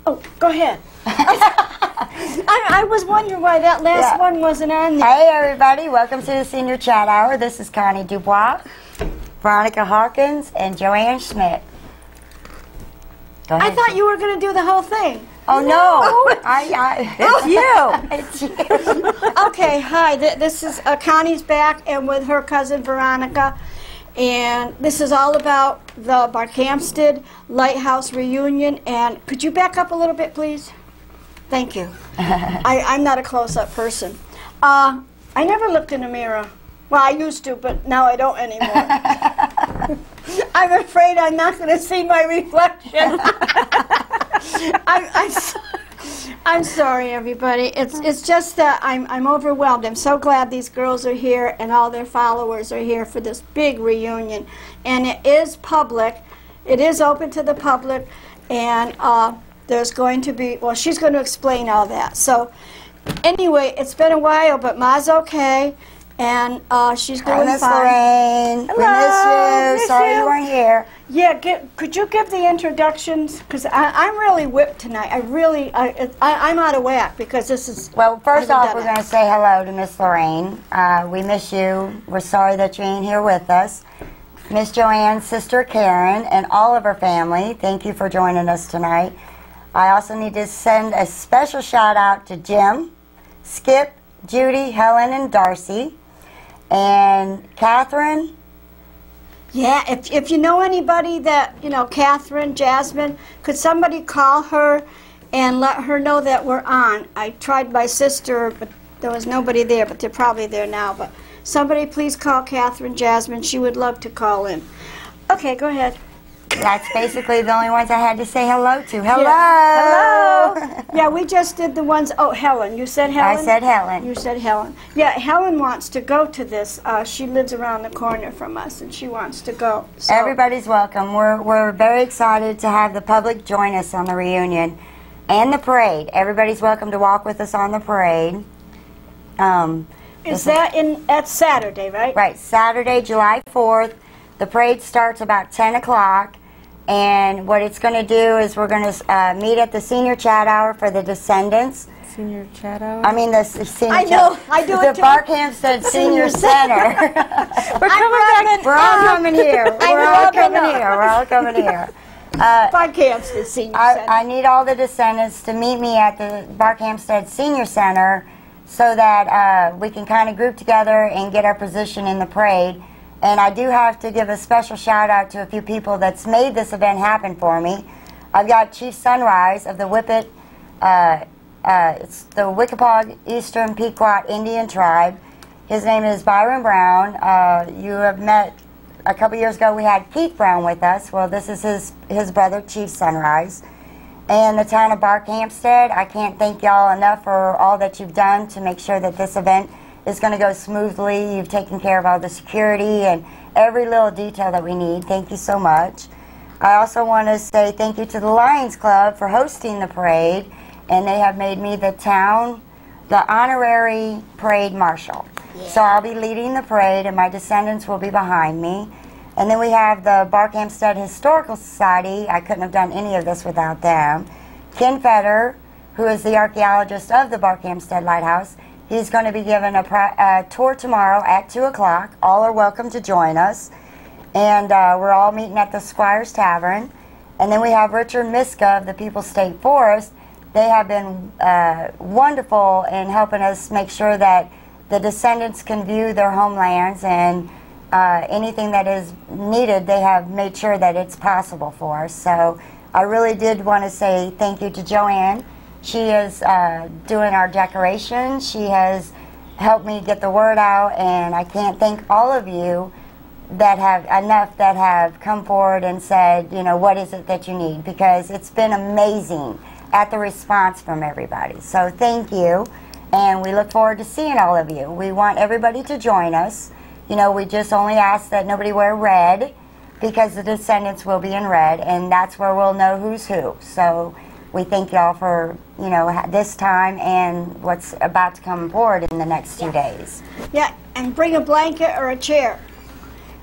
Oh, go ahead. I was wondering why that last one wasn't on there. Hey everybody, welcome to the Senior Chat Hour. This is Coni Dubois, Veronica Hawkins, and Jo-Ann Schmitt. Go ahead. I thought you were going to do the whole thing. Oh no, It's you. It's you. Okay, hi. This is Connie's back, and with her cousin Veronica, and this is all about the Barkhamsted Lighthouse reunion. And could you back up a little bit, please? Thank you. I'm not a close-up person. I never looked in a mirror. Well, I used to, but now I don't anymore. I'm afraid I'm not going to see my reflection. I'm sorry, everybody. It's just that I'm overwhelmed. I'm so glad these girls are here and all their followers are here for this big reunion. And it is public. It is open to the public. And there's going to be, well, she's going to explain all that. So anyway, it's been a while, but Ma's okay. And she's doing Miss fine. Lorraine. Hello. We miss you. Sorry you weren't here. Yeah, could you give the introductions? Because I'm really whipped tonight. I'm out of whack because this is... Well, first off, we're going to say hello to Miss Lorraine. We miss you. We're sorry that you ain't here with us. Miss Jo-Ann's sister Karen and all of her family, thank you for joining us tonight. I also need to send a special shout out to Jim, Skip, Judy, Helen, and Darcy. And Catherine? Yeah, if you know anybody that, Catherine, Jasmine, could somebody call her and let her know that we're on? I tried my sister, but there was nobody there, but they're probably there now. But somebody please call Catherine, Jasmine. She would love to call in. Okay, go ahead. That's basically the only ones I had to say hello to. Hello! Yeah. Hello! Yeah, we just did the ones, Helen. You said Helen? I said Helen. You said Helen. Yeah, Helen wants to go to this. She lives around the corner from us, and she wants to go. So. Everybody's welcome. We're very excited to have the public join us on the reunion and the parade. Everybody's welcome to walk with us on the parade. That's Saturday, right? Right, Saturday, July 4th. The parade starts about 10 o'clock. And what it's going to do is we're going to meet at the Senior Chat Hour for the Descendants. Senior Chat Hour? I mean the Senior I know, I do it the Barkhamsted Senior Center. We're coming back. We're all coming here. We're all coming here. We're all coming here. Barkhamsted Senior Center. I need all the descendants to meet me at the Barkhamsted Senior Center so that we can kind of group together and get our position in the parade. And I do have to give a special shout out to a few people that's made this event happen for me. I've got Chief Sunrise of the Whippet, it's the Wickapog Eastern Pequot Indian Tribe. His name is Byron Brown. You have met, a couple years ago we had Keith Brown with us. Well, this is his brother, Chief Sunrise. And the town of Barkhamsted, I can't thank y'all enough for all that you've done to make sure that this event is going to go smoothly. You've taken care of all the security and every little detail that we need. Thank you so much. I also want to say thank you to the Lions Club for hosting the parade, and they have made me the honorary parade marshal. Yeah. So I'll be leading the parade, and my descendants will be behind me. And then we have the Barkhamsted Historical Society. I couldn't have done any of this without them. Ken Fetter, who is the archaeologist of the Barkhamsted Lighthouse. He's going to be giving a tour tomorrow at 2 o'clock. All are welcome to join us. And we're all meeting at the Squires Tavern. And then we have Richard Miska of the People's State Forest. They have been wonderful in helping us make sure that the descendants can view their homelands, and anything that is needed, they have made sure that it's possible for us. So I really did want to say thank you to Jo-Ann. She is doing our decorations. She has helped me get the word out, and I can't thank all of you that have come forward and said, what is it that you need? Because it's been amazing at the response from everybody. So thank you, and we look forward to seeing all of you. We want everybody to join us. We just only ask that nobody wear red, because the descendants will be in red, and that's where we'll know who's who. So we thank y'all for, this time and what's about to come forward in the next 2 days. Yeah, and bring a blanket or a chair.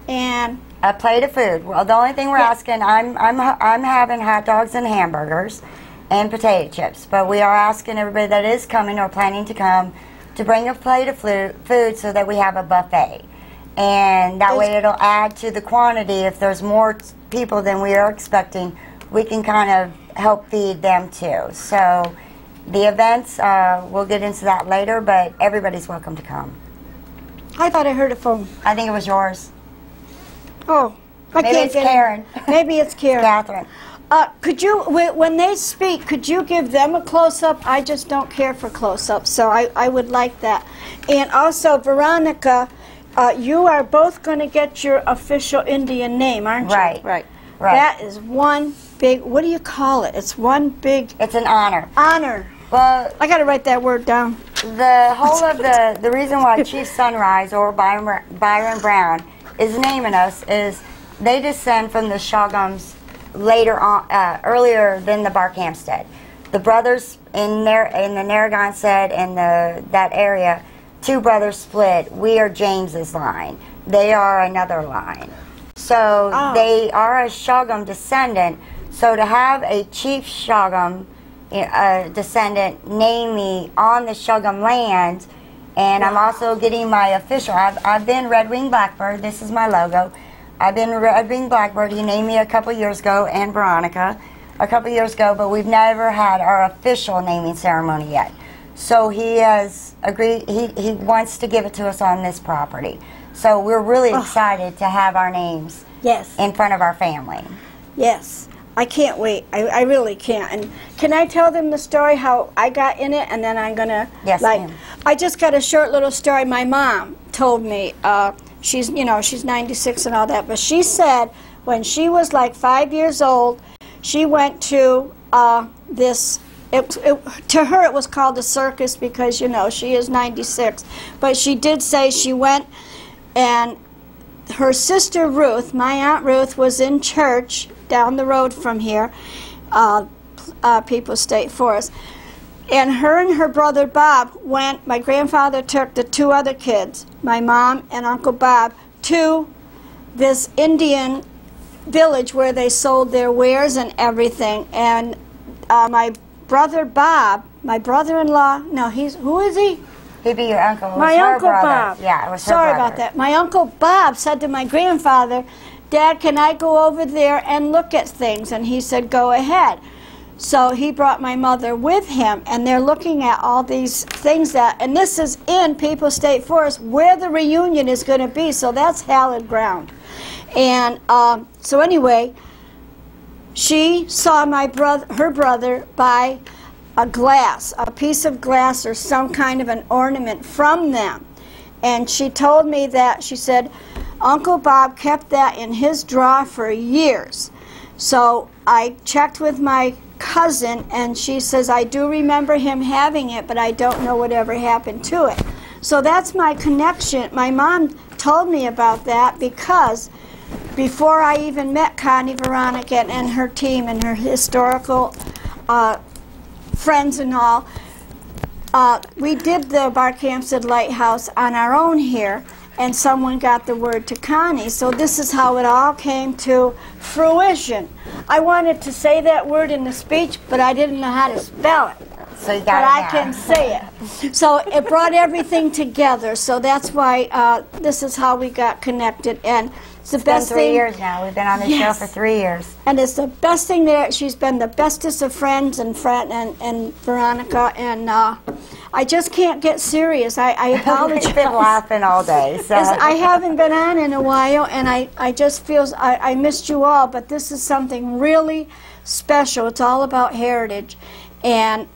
And a plate of food. Well, the only thing we're asking, I'm having hot dogs and hamburgers. and potato chips. But we are asking everybody that is coming or planning to come to bring a plate of food so that we have a buffet. And that way it'll add to the quantity. If there's more people than we are expecting, we can kind of help feed them too. So the events, we'll get into that later, but everybody's welcome to come. I thought I heard a phone. I think it was yours. Oh, Maybe it's Karen. Maybe it's Karen. Catherine. Could you, when they speak, could you give them a close-up? I just don't care for close-ups, so I would like that. And also, Veronica, you are both going to get your official Indian name, aren't you? Right. Right. That is one big, what do you call it? It's one big... It's an honor. Honor. Well, I got to write that word down. the whole of the reason why Chief Sunrise or Byron Brown is naming us is they descend from the Shogums later on, earlier than the Barkhamsted. The brothers in the Narragansett and that area, two brothers split. We are James's line. They are another line. So they are a Shogum descendant. So to have a Chief Shogum descendant name me on the Shogum land, and I'm also getting my official. I've been Red Wing Blackbird. This is my logo. I've been Red Wing Blackbird. He named me a couple years ago, and Veronica a couple years ago, but we've never had our official naming ceremony yet. So he has agreed. He wants to give it to us on this property. So we're really excited to have our names in front of our family. Yes. I can't wait. I really can't. And can I tell them the story how I got in it, and then I'm gonna I just got a short little story. My mom told me. She's 96 and all that, but she said when she was like 5 years old, she went to this. To her, it was called a circus because she is 96. But she did say she went, and her sister Ruth, my Aunt Ruth, was in church down the road from here, People's State Forest. And her brother Bob went, my grandfather took the two other kids, my mom and Uncle Bob, to this Indian village where they sold their wares and everything. And my brother Bob, my brother-in-law, who is he? He'd be your uncle. My Uncle Bob. Yeah, it was her Sorry brother. about that. My Uncle Bob said to my grandfather, Dad, can I go over there and look at things? And he said, go ahead. So he brought my mother with him, and they're looking at all these things and this is in People's State Forest where the reunion is going to be, so that's hallowed ground. And so anyway, she saw her brother buy a piece of glass or some kind of an ornament from them. And she told me that, she said, Uncle Bob kept that in his drawer for years. So I checked with my cousin, and she says, I do remember him having it, but I don't know whatever happened to it. So that's my connection. My mom told me about that because before I even met Connie, Veronica, and her team and her historical friends and all, we did the Barkhamsted Lighthouse on our own here, and someone got the word to Connie. So this is how it all came to fruition. I wanted to say that word in the speech, but I didn't know how to spell it. So you got but it I now. can say it. So it brought everything together. So that's why this is how we got connected. And it's the best thing. 3 thing. years now. We've been on the show for 3 years. And it's the best thing that she's been the bestest of friends and Veronica, and I just can't get serious. I apologize. We've been laughing all day. So. I haven't been on in a while, and I just feel I missed you all, but this is something really special. It's all about heritage. And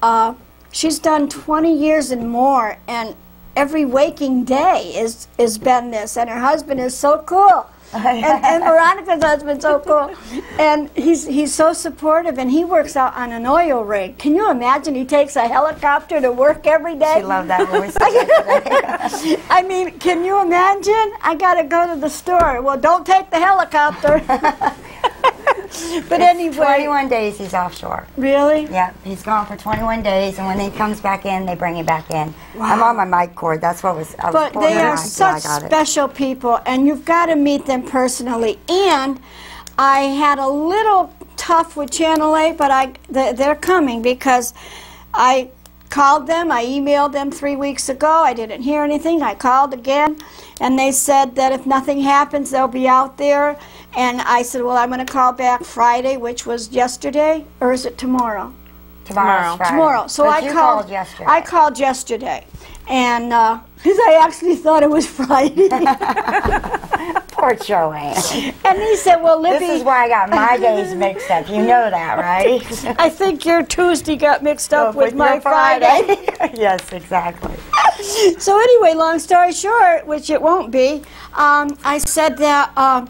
she's done 20 years and more, and every waking day is been this, and her husband is so cool. and Veronica's husband's so cool, and he's so supportive, and he works out on an oil rig. Can you imagine? He takes a helicopter to work every day. She loved that when we said yesterday. I mean, can you imagine? I gotta go to the store. Well, don't take the helicopter. But anyway, 21 days he's offshore. Really? Yeah, he's gone for 21 days, and when he comes back in, they bring him back in. Wow. I'm on my mic cord. That's what was. But they are such special people, and you've got to meet them personally. And I had a little tough with Channel 8, but they're coming because I called them. I emailed them 3 weeks ago. I didn't hear anything. I called again, and they said that if nothing happens, they'll be out there. And I said, well, I'm going to call back Friday, which was yesterday, or is it tomorrow? Tomorrow. So I called yesterday. I called yesterday, and because I actually thought it was Friday. Poor Jo-Ann. And he said, well, Libby... This is why I got my days mixed up. You know that, right? I think your Tuesday got mixed up with my Friday. Yes, exactly. So anyway, long story short, which it won't be, I said that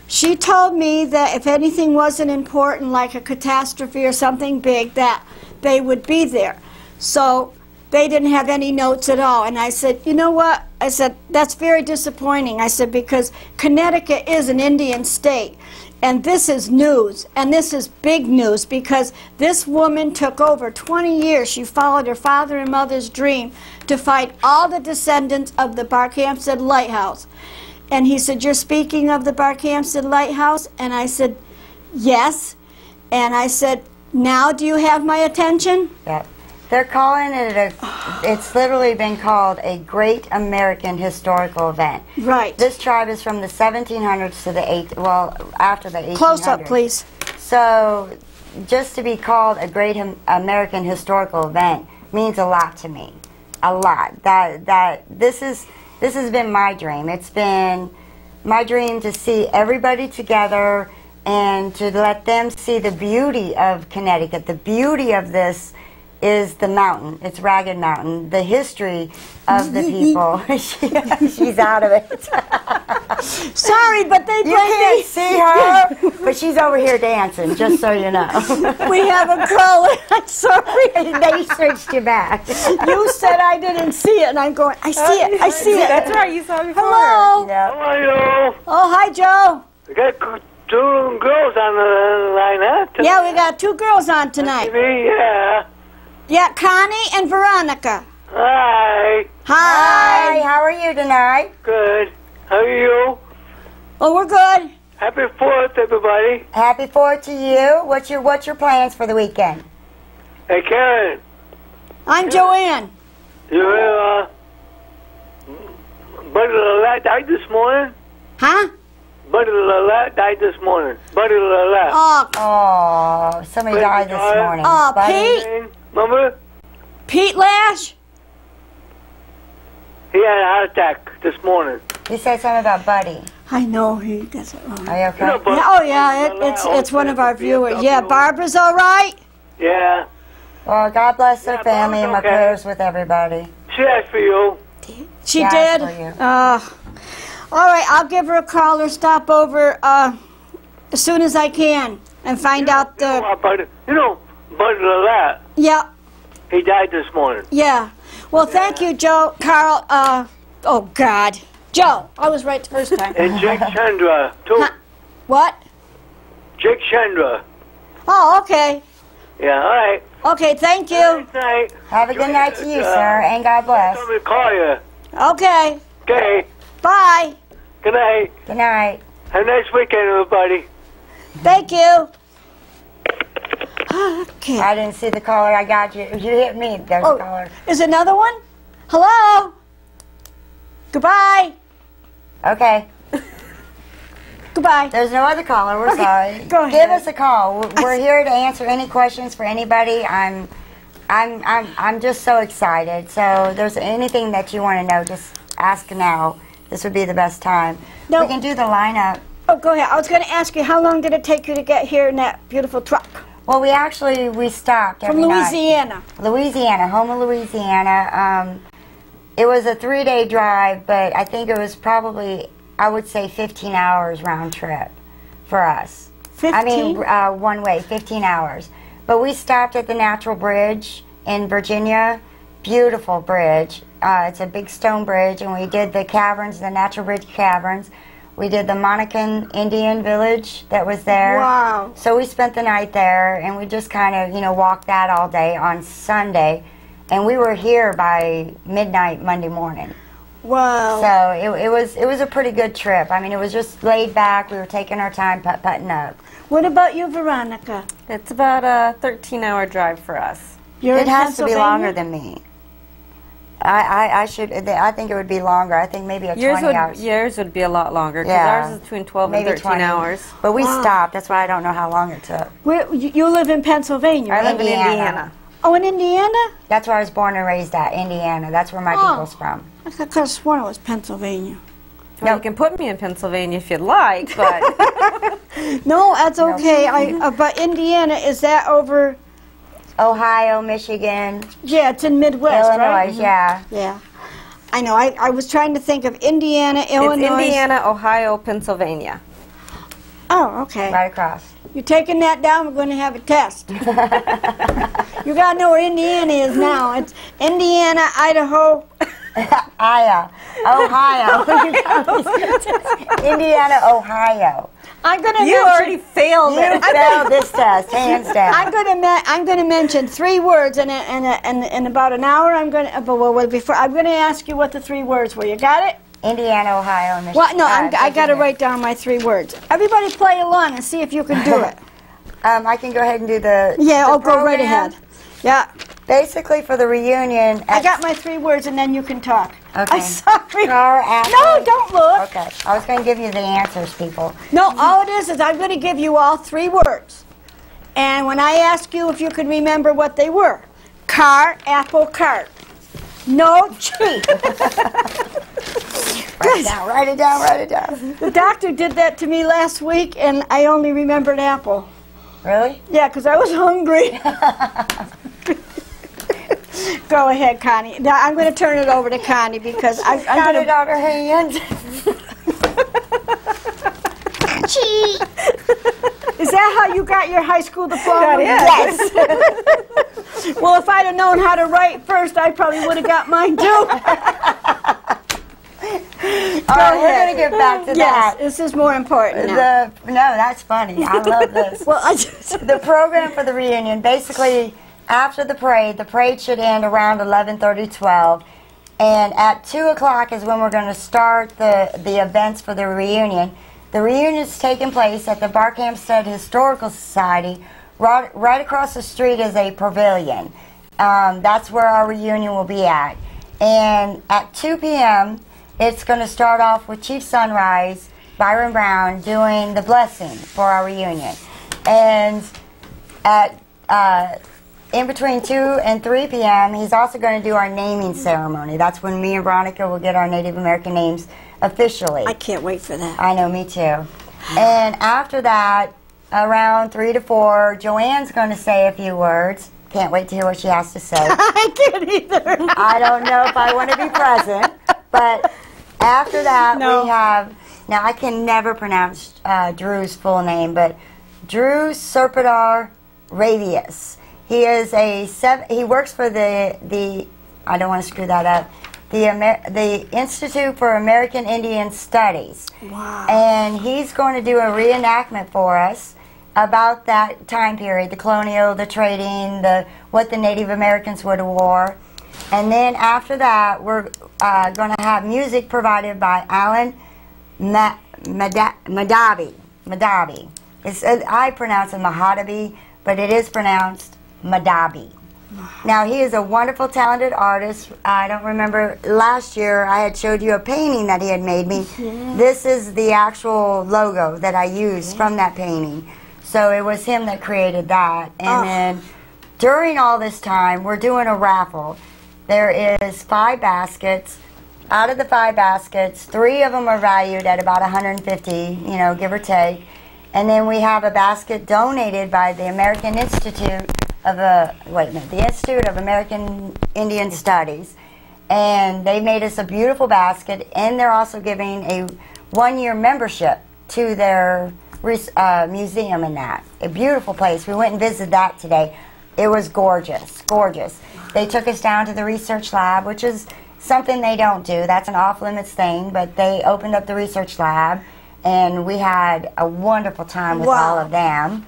she told me that if anything wasn't important, like a catastrophe or something big, that they would be there. So they didn't have any notes at all. And I said, you know what? I said, that's very disappointing. I said, because Connecticut is an Indian state. And this is news. And this is big news because this woman took over 20 years. She followed her father and mother's dream to fight all the descendants of the Barkhamsted Lighthouse. And he said, you're speaking of the Barkhamsted Lighthouse? And I said, yes. And I said, now do you have my attention? Yep. They're calling it it's literally been called a Great American Historical Event. Right. This tribe is from the 1700s to the after the 1800s. Close up, please. So just to be called a Great American Historical Event means a lot to me. A lot. This has been my dream. It's been my dream to see everybody together and to let them see the beauty of Connecticut. The beauty of this is the mountain. It's Ragged Mountain. The history of the people. She's out of it. Sorry, but they You can't see her, but she's over here dancing, just so you know. We have a caller. I'm sorry. They switched you back. You said I didn't see it, and I'm going, I see it. I see it. That's right, you saw it before. Hello. Yep. How are you? Oh, hi, Joe. We got two girls on the line, huh? Yeah, we got 2 girls on tonight. Yeah. Yeah, Coni and Veronica. Hi. Hi, how are you tonight? Good. How are you? Oh, we're good. Happy 4th, everybody. Happy 4th to you. What's your plans for the weekend? Hey, Karen. I'm Jo-Ann. You Buddy Lalat died this morning? Huh? Buddy Lalat died this morning. Buddy Lalat. Oh, Oh, somebody died this morning. Oh, Buddy. Pete? Remember? Pete Lash? He had a heart attack this morning. You said something about Buddy. I know he does it wrong. Are you okay? You know, Yeah, oh, yeah, it's one of our viewers. Yeah, Barbara's all right? Yeah. Well, God bless their Yeah, family and my okay. prayers with everybody. She asked for you. She Yeah, did? for you. All right, I'll give her a call or stop over as soon as I can and find out the... Buddy Lalat. Yeah, He died this morning. yeah. Well, thank you, Joe. Carl, oh, God. Joe, I was right the first time. And Jake Chandra, too. Huh? What? Jake Chandra. Oh, okay. Yeah, all right. Okay, thank you. Good night. Have a good night to you, sir, and God bless. Somebody call you. Okay, Okay. bye. Good night. Good night. Have a nice weekend, everybody. Thank you. Okay. I didn't see the caller. I got you. You hit me. There's a Oh, caller. is another one? Hello? Goodbye. Okay. Goodbye. There's no other caller. We're sorry. Go ahead. Give us a call. We're here to answer any questions for anybody. I'm just so excited. So if there's anything that you want to know, just ask now. This would be the best time. No. We can do the lineup. Oh, go ahead. I was going to ask you, how long did it take you to get here in that beautiful truck? Well, we stopped every From night. Louisiana. Louisiana, home of Louisiana. It was a 3-day drive, but I think it was probably, I would say, 15 hours round trip for us. 15? I mean, one way, 15 hours. But we stopped at the Natural Bridge in Virginia. Beautiful bridge. It's a big stone bridge, and we did the caverns, the Natural Bridge caverns. We did the Monacan Indian village that was there. Wow. So we spent the night there, and we just kind of, walked that all day on Sunday. And we were here by midnight Monday morning. Wow. So it was a pretty good trip. I mean, it was just laid back. We were taking our time putting up. What about you, Veronica? It's about a 13-hour drive for us. You're It in has to be Pennsylvania? longer than me. I think it would be longer. I think maybe a 20 hours. Yours would be a lot longer because Yeah. ours is between 12 Maybe and 13 hours. But we Wow. stopped. That's why I don't know how long it took. You live in Pennsylvania, I right? live in Indiana. Indiana. Oh, in Indiana? That's where I was born and raised at, Indiana. That's where my Oh. people's from. I could have sworn it was Pennsylvania. Well, you can put me in Pennsylvania if you'd like, but No, that's okay. But Indiana, is that over? Ohio, Michigan, Yeah, it's in Midwest, Illinois, right? yeah. Yeah. I know. I was trying to think of Indiana, Illinois. it's Indiana, Ohio, Pennsylvania. Oh, okay. Right across. You're taking that down. We're going to have a test. You got to know where Indiana is now. It's Indiana, Idaho. Ohio. Indiana, Ohio. I'm going to You already failed You it. failed this test, hands down. I'm going to mention 3 words in about an hour. I'm going to ask you what the 3 words were. You got it? Indiana, Ohio, and Michigan. Well, no, I got to Virginia. write down my 3 words. Everybody play along and see if you can do it. I can go ahead and do the Yeah, the I'll go right program. ahead. Yeah, Basically, for the reunion. I got my 3 words and then you can talk. Okay. I'm sorry. Car, Ashley. No, don't look. Okay. I was going to give you the answers, people. No, all it is I'm going to give you all 3 words. And when I ask you if you can remember what they were, car, apple, cart. No cheat. Write it down, write it down, write it down. The doctor did that to me last week and I only remembered apple. Really? Yeah, because I was hungry. Go ahead, Connie. Now, I'm going to turn it over to Connie because I'm Got going it on her hand. cheat. Is that how you got your high school diploma? That is. Yes. Well, if I'd have known how to write first, I probably would have got mine too. All right, we're going to get back to Yes, that. this is more important now. No, that's funny. I love this. Well, I just, The program for the reunion, basically, after the parade should end around 11:30, 12. And at 2 o'clock is when we're going to start the events for the reunion. The reunion is taking place at the Barkhamsted Historical Society. Right across the street is a pavilion. That's where our reunion will be at. And at 2 p.m., it's going to start off with Chief Sunrise, Byron Brown, doing the blessing for our reunion. And at in between 2 and 3 p.m., he's also going to do our naming ceremony. That's when me and Veronica will get our Native American names officially. I can't wait for that. I know, me too. And after that, around 3 to 4, Jo-Ann's going to say a few words. Can't wait to hear what she has to say. I can't either. I don't know if I want to be present, but after that we have, now I can never pronounce Drew's full name, but Drew Serpidar Ravius. He is he works for the I don't want to screw that up, the Institute for American Indian Studies. Wow. And he's going to do a reenactment for us about that time period, the colonial, the trading, what the Native Americans would have wore. And then after that, we're going to have music provided by Alan Madabi. I pronounce it Mahadabi, but it is pronounced Madabi. Now, he is a wonderful, talented artist. I don't remember, last year I had showed you a painting that he had made me. This is the actual logo that I used from that painting. So it was him that created that. And then during all this time, we're doing a raffle. There is 5 baskets. Out of the 5 baskets, 3 of them are valued at about $150, give or take. And then we have a basket donated by the American Institute of the Institute of American Indian Studies. And they made us a beautiful basket, and they're also giving a 1-year membership to their museum in that. A beautiful place. We went and visited that today. It was gorgeous, gorgeous. They took us down to the research lab, which is something they don't do. That's an off-limits thing, but they opened up the research lab, and we had a wonderful time with all of them.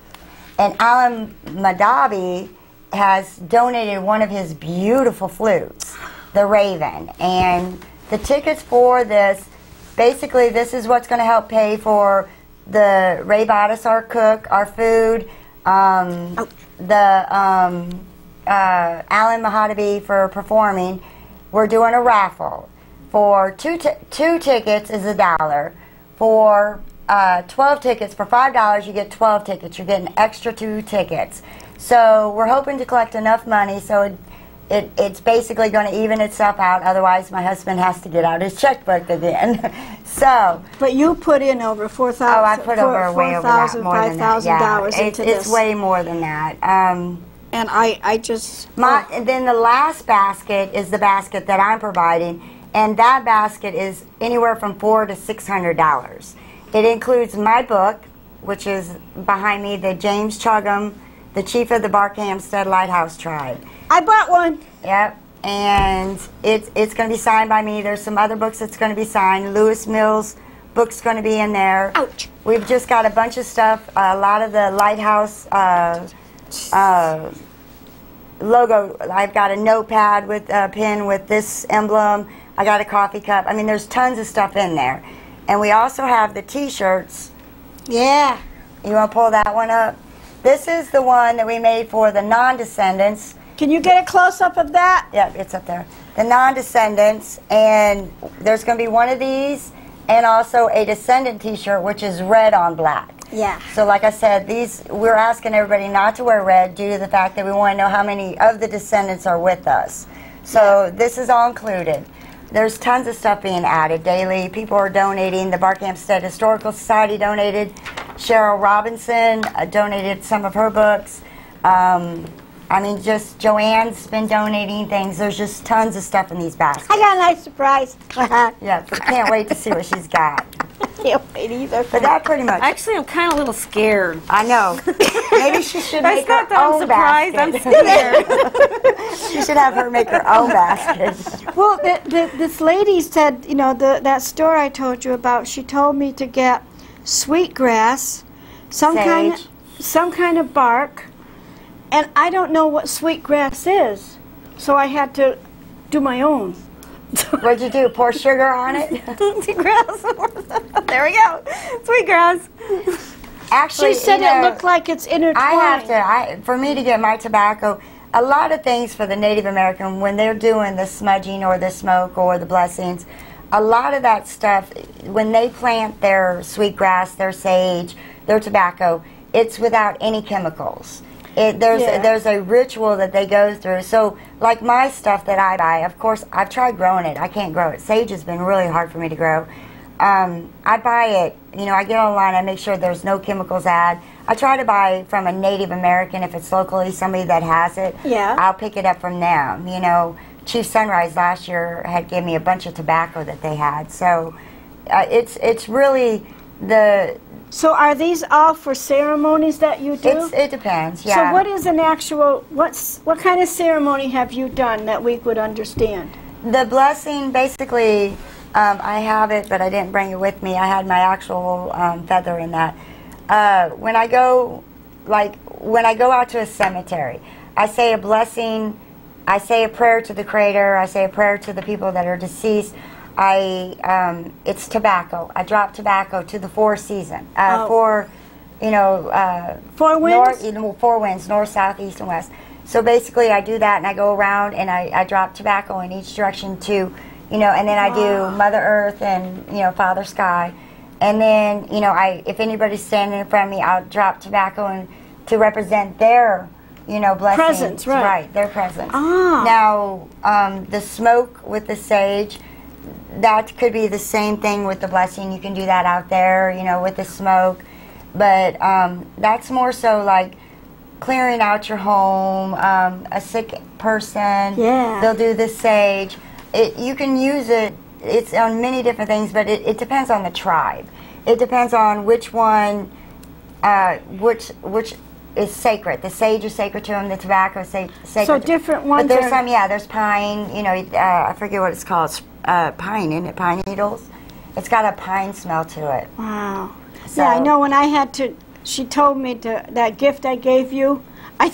And Alan Madabi has donated one of his beautiful flutes, the Raven. And the tickets for this, basically this is what's going to help pay for Ray Bottas, our cook, our food, Alan Mahadabi for performing. We're doing a raffle. For two tickets is $1. For 12 tickets, for $5 you get 12 tickets. You're getting extra 2 tickets. So we're hoping to collect enough money so it's basically going to even itself out. Otherwise, my husband has to get out his checkbook again. So, but you put in over $4,000. Oh, I put over way over that, more than that. $5,000 into this. It's way more than that. And I just and then the last basket is the basket that I'm providing, and that basket is anywhere from $400 to $600. It includes my book, which is behind me, the James Chuggum, the Chief of the Barkhamsted Lighthouse Tribe. I bought one. Yep, and it's going to be signed by me. There's some other books that's going to be signed. Lewis Mills' book's going to be in there. Ouch. We've just got a bunch of stuff. A lot of the lighthouse logo. I've got a notepad with a pen with this emblem. I got a coffee cup. I mean, there's tons of stuff in there. And we also have the T-shirts. Yeah. You want to pull that one up? This is the one that we made for the non-descendants. Can you get a close-up of that? Yeah, it's up there. The non-descendants, and there's going to be one of these, and also a descendant T-shirt, which is red on black. Yeah. So like I said, we're asking everybody not to wear red due to the fact that we want to know how many of the descendants are with us. So this is all included. There's tons of stuff being added daily. People are donating. The Barkhamsted Historical Society donated. Cheryl Robinson donated some of her books. I mean, just Jo-Ann's been donating things. There's just tons of stuff in these baskets. I got a nice surprise. Yeah, so can't wait to see what she's got. Can't wait either. But that pretty much. Actually, I'm kind of a little scared. I know. Maybe she should make her That's not that I'm own surprised. basket. I'm scared. She should have her make her own basket. Well, this lady said, you know, that store I told you about, she told me to get sweetgrass, some kind of bark, and I don't know what sweetgrass is, so I had to do my own. What'd you do? Pour sugar on it? Sweetgrass. There we go. Sweetgrass. Actually, she said it looked like it's intertwined. I have to. For me to get my tobacco, a lot of things for the Native American when they're doing the smudging or the smoke or the blessings, a lot of that stuff when they plant their sweetgrass, their sage, their tobacco, it's without any chemicals. There's a ritual that they go through. So, like my stuff that I buy, of course, I've tried growing it. I can't grow it. Sage has been really hard for me to grow. I buy it, you know, I get online, I make sure there's no chemicals added. I try to buy from a Native American if it's locally somebody that has it. Yeah. I'll pick it up from them. You know, Chief Sunrise last year had given me a bunch of tobacco that they had. So, it's really the... So are these all for ceremonies that you do? It depends, yeah. So what is an actual, what kind of ceremony have you done that we would understand? The blessing, basically, I have it, but I didn't bring it with me. I had my actual feather in that. When I go out to a cemetery, I say a blessing, I say a prayer to the Creator, I say a prayer to the people that are deceased. It's tobacco. I drop tobacco to the four seasons. Four winds? Four winds, north, south, east, and west. So basically I do that and I go around and I drop tobacco in each direction to, you know, and then I do Mother Earth and, you know, Father Sky. And then, you know, if anybody's standing in front of me, I'll drop tobacco and to represent their, you know, blessings. Presence, right. Right, their presence. Ah. Now, the smoke with the sage, that could be the same thing with the blessing. You can do that out there, you know, with the smoke. But that's more so like clearing out your home, a sick person. Yeah. They'll do the sage. You can use it. It's on many different things, but it depends on the tribe. It depends on which one, which is sacred. The sage is sacred to them. The tobacco is sacred. So different ones. But there's some, there's pine. You know, I forget what it's called. Pine, isn't it? Pine needles. It's got a pine smell to it. Wow. So, yeah, I know. When I had to, she told me that gift I gave you. I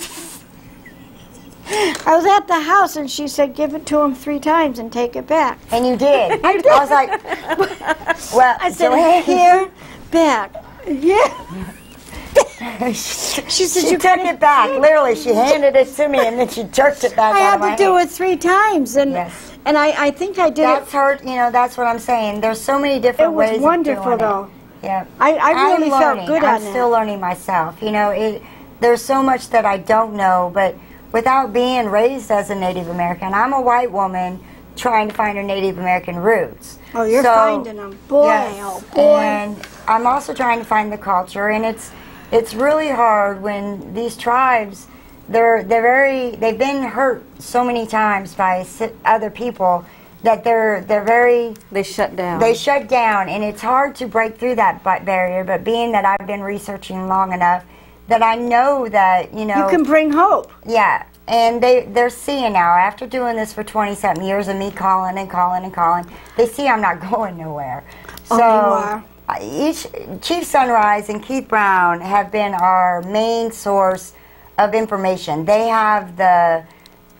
was at the house and she said, give it to him 3 times and take it back. And you did. I was like, well, I said, here, back. Yeah. She said, she "You took it back. Literally, she handed it to me and then she jerked it back I out had of my to do hand. it 3 times, and Yes. and I think I did That's it. her, you know, that's what I'm saying. There's so many It different was ways wonderful, of doing though. it. Yeah. I really I'm felt learning. good I'm on that. still learning myself. You know, there's so much that I don't know, but without being raised as a Native American, I'm a white woman trying to find her Native American roots. Oh, you're So, finding them, boy! yes, Oh, boy! and I'm also trying to find the culture, and it's really hard when these tribes, they've been hurt so many times by other people that They shut down. they shut down, and it's hard to break through that barrier. But being that I've been researching long enough, that I know that, you know, You can bring hope. yeah, and they're seeing now, after doing this for 20-something years of me calling and calling and calling, they see I'm not going nowhere. Oh, So you are. Chief Sunrise and Keith Brown have been our main source of information. They have the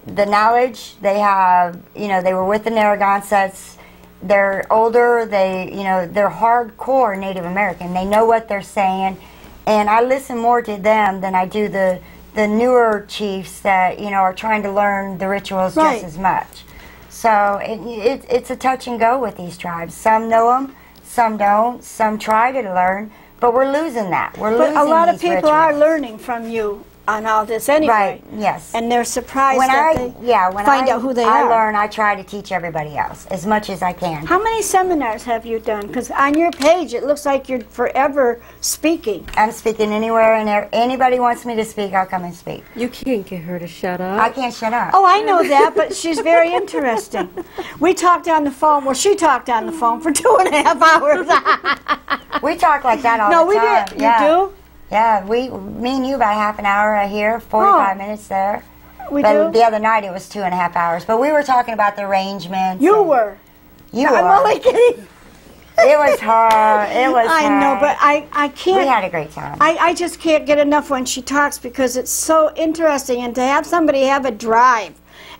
knowledge. They have, you know, they were with the Narragansetts. They're older. They're hardcore Native American. They know what they're saying, and I listen more to them than I do the newer chiefs that, you know, are trying to learn the rituals Right. just as much. So it's a touch and go with these tribes. Some know them, some don't. Some try to learn, but we're losing that. We're But losing a lot of these people are rituals. learning from you on all this anyway. Right, yes. And they're surprised When that I they find out who they I are. learn, I try to teach everybody else as much as I can. How many seminars have you done? Because on your page, it looks like you're forever speaking. I'm speaking anywhere, and anybody wants me to speak, I'll come and speak. You can't get her to shut up. I can't shut up. Oh, I know that, but she's very interesting. We talked on the phone. Well, she talked on the phone for 2.5 hours. We talk like that all No, the we time. did. Yeah. You do? Yeah, me and you about half an hour right here, 45 minutes there. We But do? the other night it was 2.5 hours. But we were talking about the arrangements. You and- were. You I'm were. only kidding. It was hard. It was I hard. know, but I can't. We had a great time. I just can't get enough when she talks because it's so interesting, and to have somebody have a drive,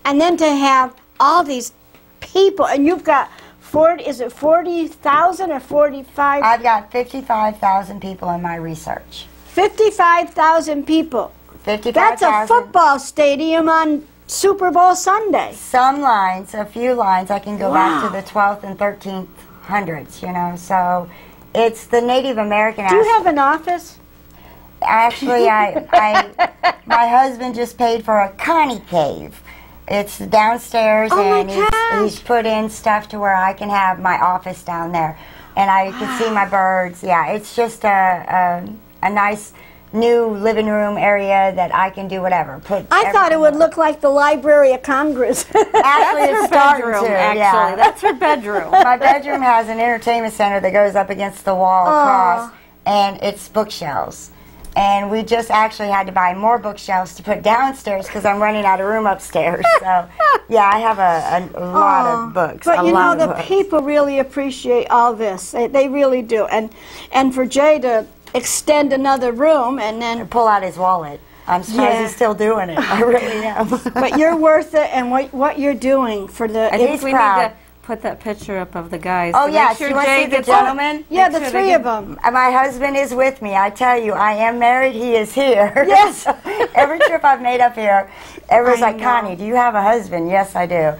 and then to have all these people, and you've got 40,000 or 45? I've got 55,000 people in my research. 55,000 people. 55,000. That's a football stadium on Super Bowl Sunday. Some lines, a few lines, I can go back to Wow. the 12th and 13th hundreds, you know. So it's the Native American Do you aspect. have an office? Actually, my husband just paid for a Coni cave. It's downstairs, Oh, my and gosh. he's put in stuff to where I can have my office down there, and I can see my birds. Yeah, it's just a nice new living room area that I can do whatever. I thought it would look like the Library of Congress. Actually, it's starting bedroom, to. actually. Yeah. That's her bedroom. My bedroom has an entertainment center that goes up against the wall across, and it's bookshelves. And we just actually had to buy more bookshelves to put downstairs because I'm running out of room upstairs. So, yeah, I have a lot of books. But a you know, lot of the books. people really appreciate all this. They really do. And for Jay to extend another room and then, Pull out his wallet. I'm surprised Yeah. he's still doing it. I really am. but you're worth it, and what you're doing for the. I think He's we proud. need to put that picture up of the guys. Oh, to yes. make sure You want to Jay see the gets gentleman? Yeah, Make the sure three they of get- them. My husband is with me. I tell you, I am married. He is here. Yes. Every trip I've made up here, everybody's I like, know. Connie, do you have a husband? Yes, I do.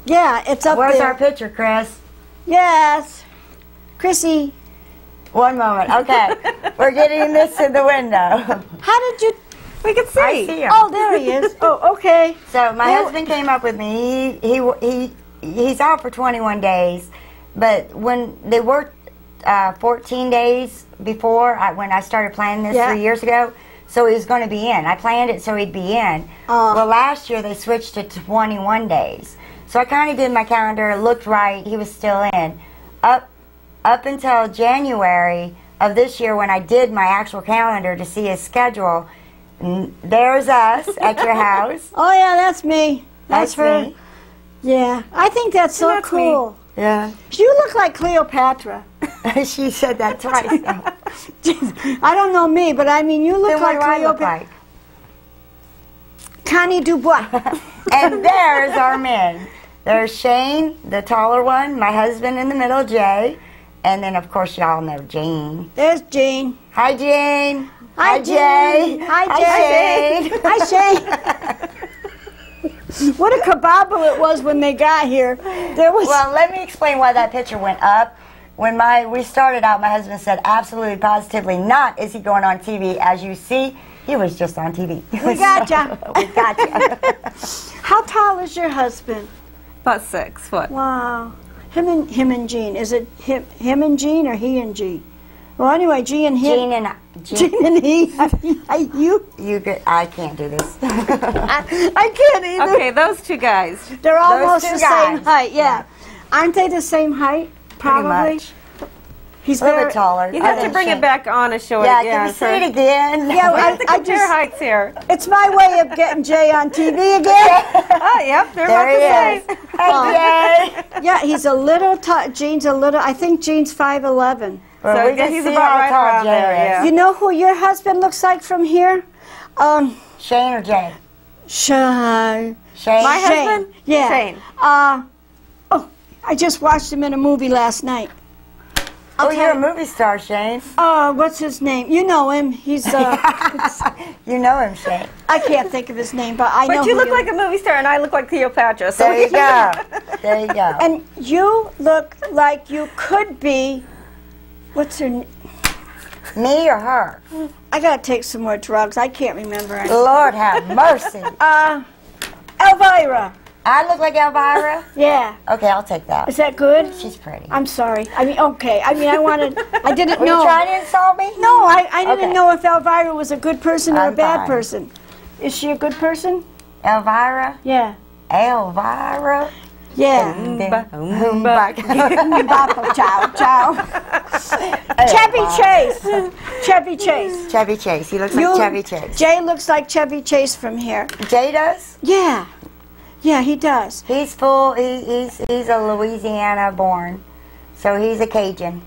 Yeah, it's up Where's there. our picture, Chris? Yes, Chrissy. One moment. Okay. We're getting this in the window. How did you? We can see. I see him. Oh, there he is. Oh, okay. So my Well- husband came up with me. He's out for 21 days, but when they worked 14 days before when I started planning this Yeah. 3 years ago, so he was going to be in. I planned it so he'd be in. Well, last year they switched it to 21 days. So I kind of did my calendar. It looked right. He was still in. Up until January of this year when I did my actual calendar to see his schedule, there's us at your house. Oh yeah, that's me. That's her. me. Yeah, I think that's so That's me. cool. Yeah. You look like Cleopatra. She said that twice. I don't know me, but I mean, you look Then what like do I look Cleopatra. like? Coni Dubois. And there's our men. There's Shane, the taller one, my husband in the middle, Jay, And then, of course, y'all know Jean. There's Jean. Hi, Jean. Hi, Jay. Hi, Jay. Jay. Hi, Shane. What a kabobble it was when they got here. There was. Well, let me explain why that picture went up. When we started out, my husband said, absolutely, positively not is he going on TV. As you see, he was just on TV. We got ya. We got ya. How tall is your husband? About 6 foot. Wow. Him and Jean. Is it him and Jean or he and Jean? Well, anyway, Jean and him. Jean and he. I can't do this. I can't either. Okay, those two guys. They're almost two the guys. same height. Yeah. Aren't they the same height? Probably. Much. He's A little very bit taller. You have to bring it back on and show it Yeah, again. can we see it again? Yeah, We have to I compare just. heights here. It's my way of getting Jay on TV again. Oh, yep, they're There he about the is. same. Hey, Jay. Yeah, he's a little. Jean's a little. I think Jean's 5'11". Well, So we can he's see about how right tall around Jay there, is. yeah. You know who your husband looks like from here? Shane or Jay? Shane. Shane. My husband? Yeah. Shane. Oh, I just watched him in a movie last night. Oh, Okay. you're a movie star, Shane. What's his name? You know him. He's. You know him, Shane. I can't think of his name, but I know. But you who look like a movie star, and I look like Cleopatra. So There you go. There you go. And you look like you could be. What's her name? Me or her? I gotta take some more drugs. I can't remember. Any. Lord have mercy. Elvira. I look like Elvira? Yeah. Okay, I'll take that. Is that good? She's pretty. I'm sorry. I mean, okay. I mean, I didn't Were know. you trying to insult me? No, I didn't Okay. know if Elvira was a good person or a I'm bad fine. person. Is she a good person? Elvira? Yeah. Elvira? Yeah. Bopple, chow, chow. Chevy Chase. Chevy Chase. Chevy Chase. He looks like Chevy Chase. Jay looks like Chevy Chase from here. Jay does? Yeah. Yeah, he does. He's full. He's a Louisiana born. So he's a Cajun.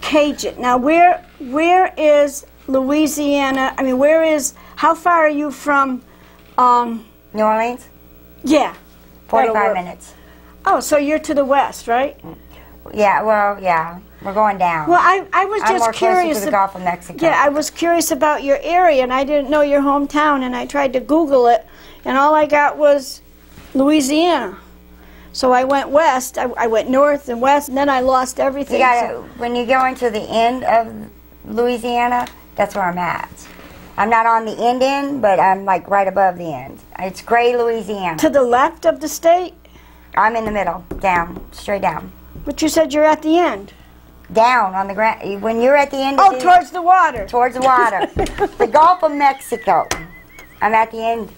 Cajun. Now, where is Louisiana? I mean, how far are you from, New Orleans? yeah. 45 minutes. Oh, so you're to the west, right? Yeah, well, yeah. We're going down. Well, I was I'm just more closer curious. to the Gulf of Mexico. Yeah, I was curious about your area, and I didn't know your hometown, and I tried to Google it, and all I got was Louisiana. So I went west. I went north and west, and then I lost everything. You gotta, when you go into the end of Louisiana, that's where I'm at. I'm not on the end, but I'm like right above the end. It's Gray, Louisiana. To the left of the state? I'm in the middle, down, straight down. But you said you're at the end. Down on the ground. When you're at the end Oh, towards the water. towards the water. The Gulf of Mexico. I'm at the end.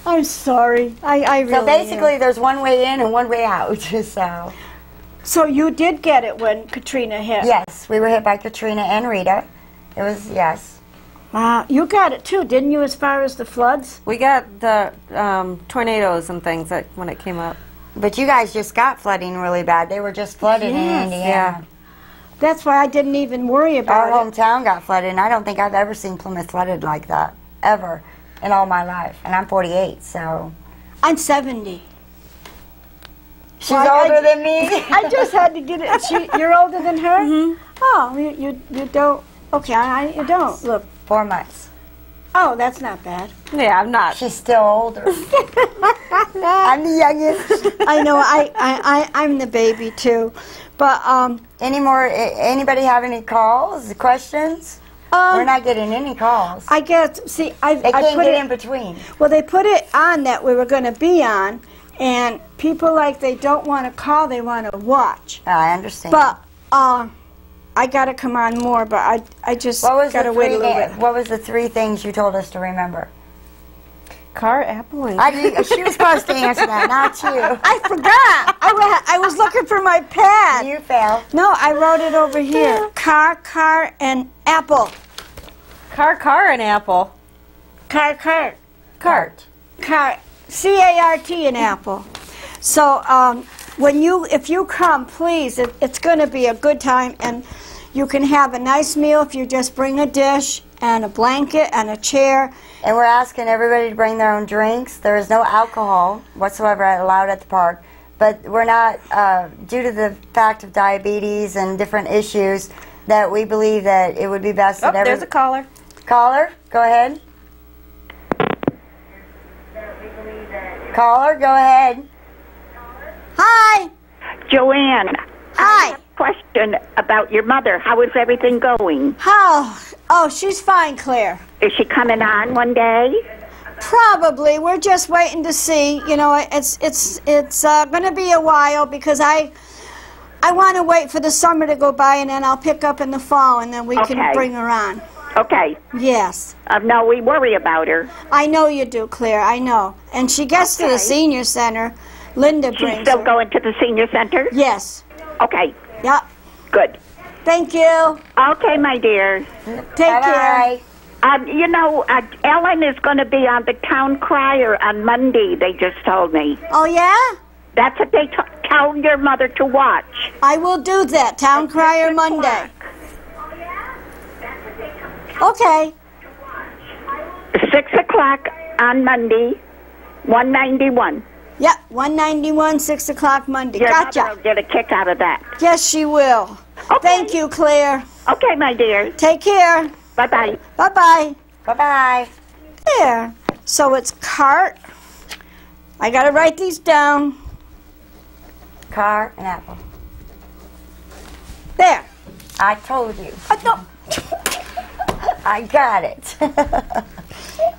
I'm sorry. I really So basically, am. there's one way in and one way out. So So you did get it when Katrina hit? yes, we were hit by Katrina and Rita. It was, yes. Wow, you got it too, didn't you, as far as the floods? We got the tornadoes and things when it came up. But you guys just got flooding really bad. They were just flooded Yes. in Indiana. That's why I didn't even worry about Our it. hometown got flooded, and I don't think I've ever seen Plymouth flooded like that, ever, in all my life. And I'm 48, so. I'm 70. She's Well, I- older than me. I just had to get it. You're older than her? Mm-hmm. Oh, you don't. Okay, you don't. Look. 4 months. Oh, that's not bad. Yeah, I'm not. She's still older. I'm the youngest. I know. I'm the baby too, but Anybody have any calls, questions? We're not getting any calls. I guess. See, They I can't put get it. in between. Well, they put it on that we were going to be on, and people like they don't want to call; they want to watch. I understand. But I got to come on more. But I just got to wait a little bit. What was the 3 things you told us to remember? Car, apple, and She was supposed to answer that, not you. I forgot. I was looking for my pad. You failed. No, I wrote it over here. Car, and apple. car, and apple. Car. Cart. Car. C-A-R-T and apple. So if you come, please, it's going to be a good time, and you can have a nice meal if you just bring a dish and a blanket and a chair. And we're asking everybody to bring their own drinks. There is no alcohol whatsoever allowed at the park. but we're not, due to the fact of diabetes and different issues, that we believe that it would be best that there's a caller. Caller, go ahead. Caller, go ahead. Hi. Jo-Ann. Hi. Question about your mother. How is everything going? Oh, she's fine, Claire. Is she coming on one day? Probably. We're just waiting to see. You know, it's going to be a while because I want to wait for the summer to go by, and then I'll pick up in the fall, and then we can bring her on. Okay. Yes. No, we worry about her. I know you do, Claire. I know. And she gets to the senior center. Linda brings She's still her. going to the senior center? Yes. Okay. Yep. Good. Thank you. Okay, my dear. Take care. You know, Ellen is going to be on the town crier on Monday, they just told me. Oh, yeah? That's what they tell your mother to watch. I will do that. Town crier Monday. Okay. 6 o'clock on Monday, 191. Yep, 191, 6 o'clock Monday. Your Gotcha. mother will get a kick out of that. Yes, she will. Okay. Thank you, Claire. Okay, my dear. Take care. Bye-bye. Bye-bye. Bye-bye. There. So it's cart. I got to write these down. Car and apple. There. I told you. I know. I got it.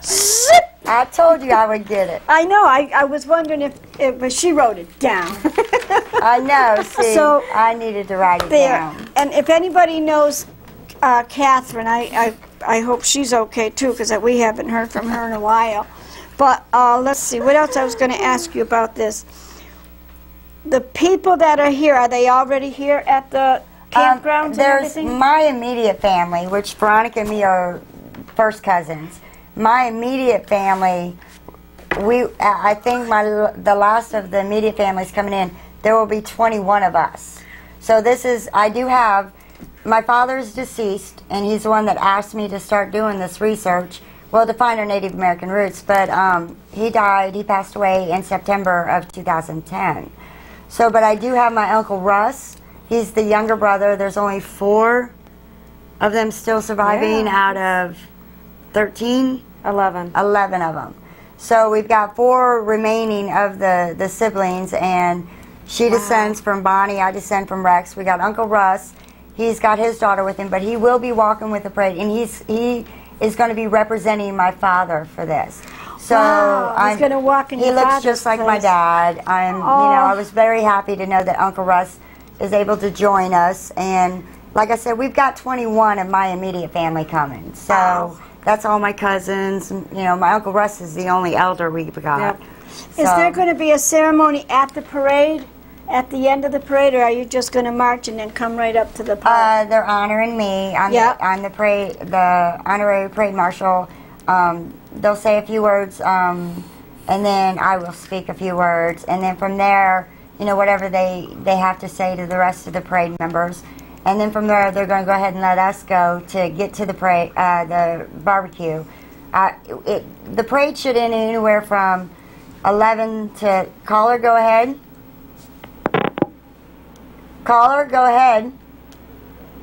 Zip. I told you I would get it. I know. I was wondering if she wrote it down. I know. See, So, I needed to write it there. down. And if anybody knows Catherine, I hope she's okay too, because we haven't heard from her in a while. But let's see. What else I was going to ask you about this? The people that are here, are they already here at the campgrounds and There's everything? my immediate family, which Veronica and me are first cousins. My immediate family, I think the last of the immediate families coming in, there will be 21 of us. So I do have, my father's deceased, and he's the one that asked me to start doing this research, well, to find our Native American roots, but he passed away in September of 2010. So, but I do have my Uncle Russ. He's the younger brother. There's only 4 of them still surviving out of 13? 11. 11 of them. So we've got 4 remaining of the siblings, and she descends from Bonnie. I descend from Rex. We got Uncle Russ. He's got his daughter with him, but he will be walking with the parade, and he is going to be representing my father for this. So he's going to walk in he your looks father's just like my place. dad. You know, I was very happy to know that Uncle Russ is able to join us, and like I said, we've got 21 of my immediate family coming. So that's all my cousins. You know, my Uncle Russ is the only elder we've got. Yep. So, Is there going to be a ceremony at the parade, at the end of the parade, or are you just going to march and then come right up to the parade? they're honoring me. I'm the honorary parade marshal. They'll say a few words, and then I will speak a few words, and then from there, you know, whatever they have to say to the rest of the parade members, and then from there they're going to go ahead and let us go to get to the parade, the barbecue. The parade should end anywhere from 11 to. Caller, go ahead. Caller, go ahead.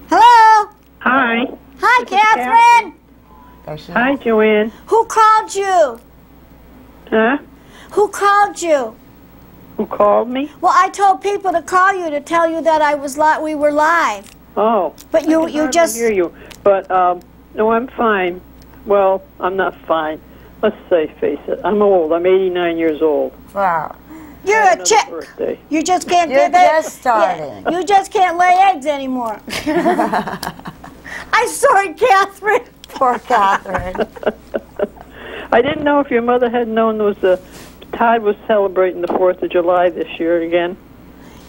Hello. Hi. Hi, Catherine. There she Hi, is. Jo-Ann. Who called you? Huh? Who called you? Who called me? Well, I told people to call you to tell you that we were live. Oh. But you I can just hear you. But, no, I'm fine. Well, I'm not fine. Let's face it. I'm old. I'm 89 years old. Wow. you're I have a another chick. birthday. You just can't You're get eggs. just starting. Yeah, you just can't lay eggs anymore. I'm sorry, Catherine. Poor Catherine. I didn't know if your mother had known there was Todd was celebrating the 4th of July this year again.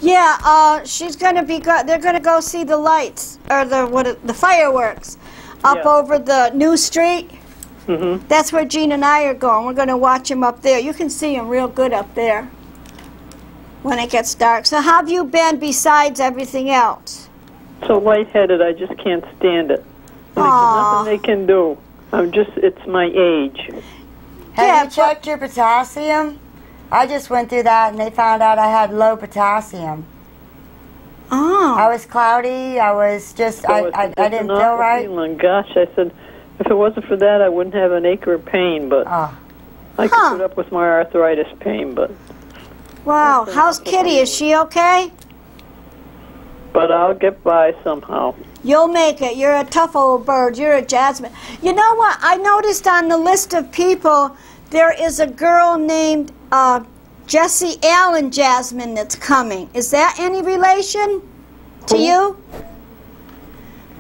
Yeah, she's gonna be. They're gonna go see the lights or the fireworks up over the new street. Mm-hmm. That's where Gene and I are going. We're gonna watch them up there. You can see them real good up there when it gets dark. So how have you been besides everything else? So lightheaded, I just can't stand it. There's nothing they can do. It's my age. Have you checked your potassium? I just went through that, and they found out I had low potassium. Oh. I was cloudy. I was just, So I didn't feel right. Feeling. Gosh, I said, if it wasn't for that, I wouldn't have an acre of pain, but Oh. I could put up with my arthritis pain, but... Wow. How's Kitty? Is she okay? But I'll get by somehow. You'll make it. You're a tough old bird. You're a Jasmine. You know what? I noticed on the list of people, there is a girl named Jessie Allen Jasmine that's coming. Is that any relation to you?